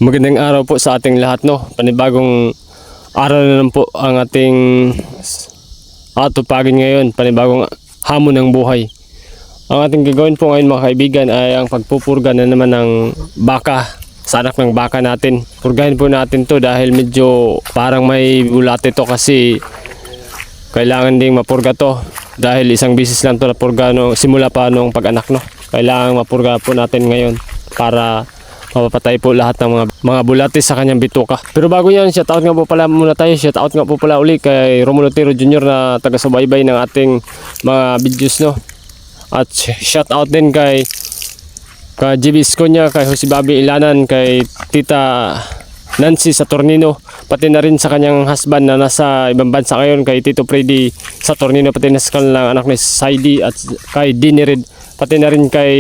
Magandang araw po sa ating lahat, no. Panibagong araw na naman po ang ating atupagin ngayon, panibagong hamon ng buhay. Ang ating gagawin po ngayon mga kaibigan ay ang pagpupurga na naman ng baka, sa anak ng baka natin. Purgahin po natin to dahil medyo parang may bulate to kasi kailangan ding mapurga to. Dahil isang bisis lang to na purga no, simula pa nung pag-anak, no. Kailangan mapurga po natin ngayon para mapapatay po lahat ng mga bulate sa kanyang bituka. Pero bago yan, shoutout nga po pala muna tayo. Shoutout nga po pala uli kay Romulo Tiro Jr. na taga-subaybay ng ating mga videos, no. At shoutout din kay JB Esconia, kay Jose Bobby Ilanan, kay Tita Nancy Saturnino, pati na rin sa kanyang husband na nasa ibang bansa ngayon, kay Tito Freddy Saturnino, pati na sa kanilang anak ni Saidi, at kay Dinirid, pati na rin kay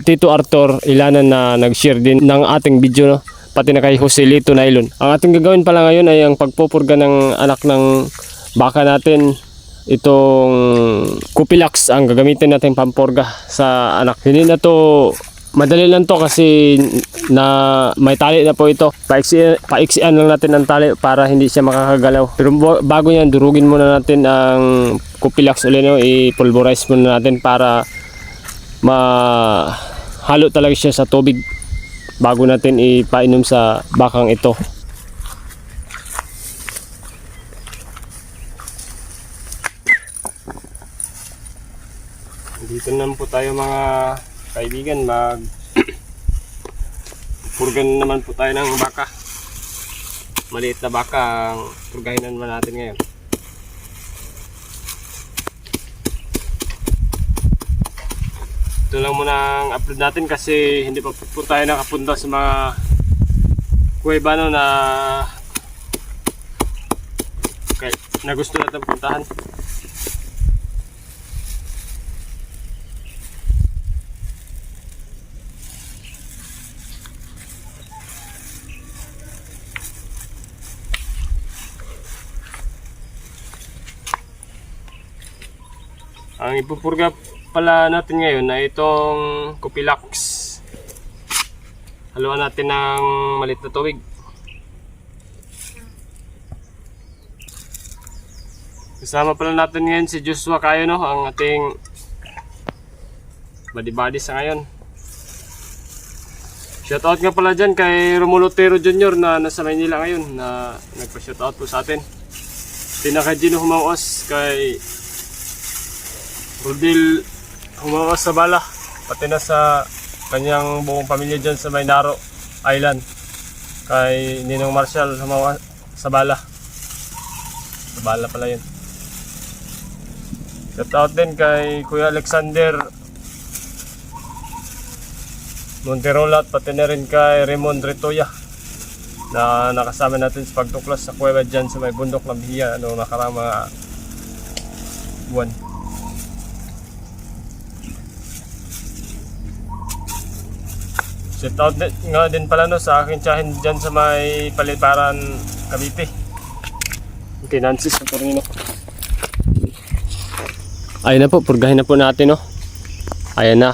Tito Arthur Ilanan na nag-share din ng ating video, no? Pati na kay Jose Lito Nailon. Ang ating gagawin pala ngayon ay ang pagpupurga ng anak ng baka natin. Itong Kupilax ang gagamitin natin pampurga sa anak. Hindi na to madali lang to kasi na may tali na po ito. Paiksian lang natin ang tali para hindi siya makakagalaw. Pero bago yan, durugin muna natin ang Kupilax ulit, no? I-pulverize muna natin para mahalo talaga siya sa tubig bago natin ipainom sa bakang ito. Dito naman po tayo mga kaibigan, purgan naman po tayo ng baka. Maliit na baka ang purgahin naman natin ngayon. Ito lang muna ang upload natin kasi hindi pa po tayo nakapunta sa mga kuweba, no, na gusto natin puntahan. Ang ipupurga pala natin ngayon ay itong Kupilax. Haluan natin ng maliit na tubig. Kasama pala natin ngayon si Joshua Cayo, no, ang ating badi-badi sa ngayon. Shoutout nga pala dyan kay Romulo Tiro Jr. na nasa Maynila ngayon, na nagpa-shoutout po sa atin. Tinaka Gino Humawas, kay Rodil Humawas sa Bala, pati na sa kanyang buong pamilya dyan sa Maynaro Island, kay Ninong Marshall Humawas sa Bala. Sa Bala pala yun. Shoutout din kay Kuya Alexander Monterola, pati na rin kay Raymond Retoya na nakasama natin sa pagtuklas sa kuweba dyan sa may bundok ng Biya noong nakarang mga buwan. Shoutout nga din pala, no, sa aking tiyahin dyan sa may Paliparan, Cavite. Okay, Nancy Saturnino. Ayun na po, purgahin na po natin, no. Ayan na.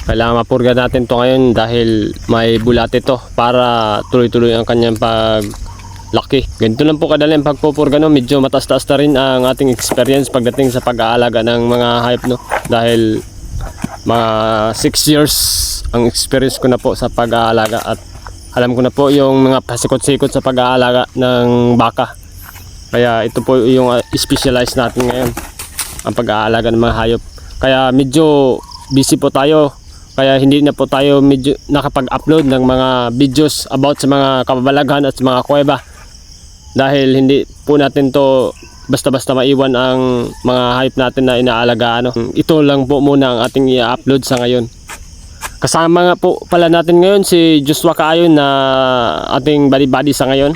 Kailangan mapurga natin to ngayon dahil may bulate to para tuloy-tuloy ang kanyang paglaki. Ganito lang po kadali ang pagpupurga, no. Medyo mataas-taas na rin ang ating experience pagdating sa pag-aalaga ng mga hayop, no. Dahil mga 6 years ang experience ko na po sa pag-aalaga at alam ko na po yung mga pasikot-sikot sa pag-aalaga ng baka. Kaya ito po yung specialize natin ngayon, ang pag-aalaga ng mga hayop. Kaya medyo busy po tayo, kaya hindi na po tayo medyo nakapag-upload ng mga videos about sa mga kababalaghan at sa mga kuweba dahil hindi po natin to basta-basta maiwan ang mga hayop natin na inaalagaan, no? Ito lang po muna ang ating i-upload sa ngayon. Kasama nga po pala natin ngayon si Joshua Cayo na ating badi-badi sa ngayon.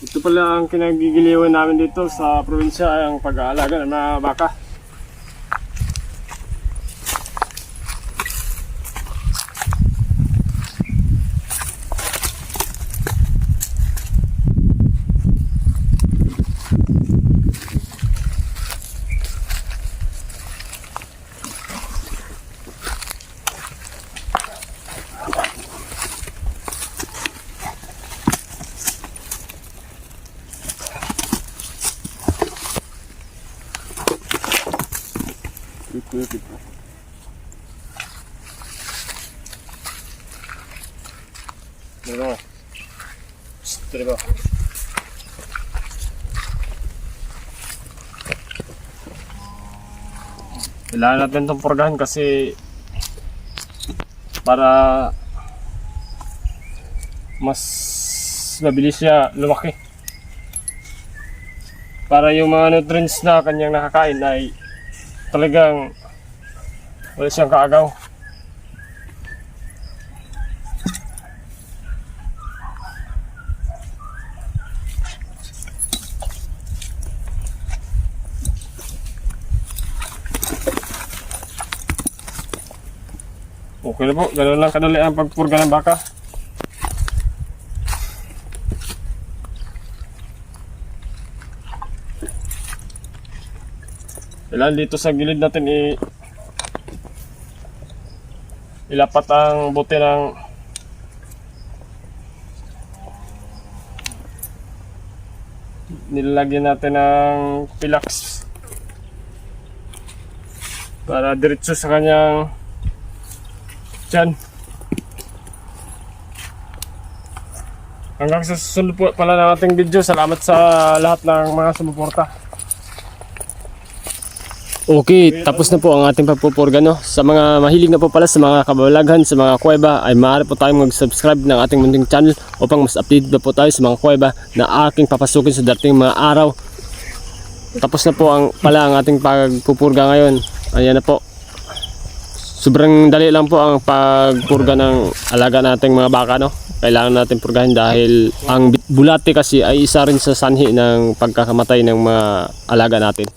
Ito pala ang kinagigiliwan namin dito sa probinsya, ay ang pag-aalaga ng mga baka. Diba? Diba? Kailangan natin itong purgahan kasi para mas mabilis siya lumaki. Para yung mga nutrients na kanyang nakakain ay talagang wala siyang kaagaw. Okay na po, ganoon lang kadali ang pagpurga ng baka. Kailangan dito sa gilid natin ilapat ang bote ng nilalagyan natin ng pilax para diretso sa kanyang tiyan. Hanggang sa susunod po pala ng ating video. Salamat sa lahat ng mga sumuporta. Okay, tapos na po ang ating pagpupurga, no? Sa mga mahilig na po pala sa mga kababalaghan, sa mga kuweba, ay maaari po tayong mag-subscribe ng ating munting channel upang mas updated po tayo sa mga kuweba na aking papasukin sa darating mga araw. Tapos na po pala ang ating pagpupurga ngayon. Ayan na po. Sobrang dali lang po ang pagpurga ng alaga nating mga baka, no? Kailangan natin purgahin dahil ang bulate kasi ay isa rin sa sanhi ng pagkakamatay ng mga alaga natin.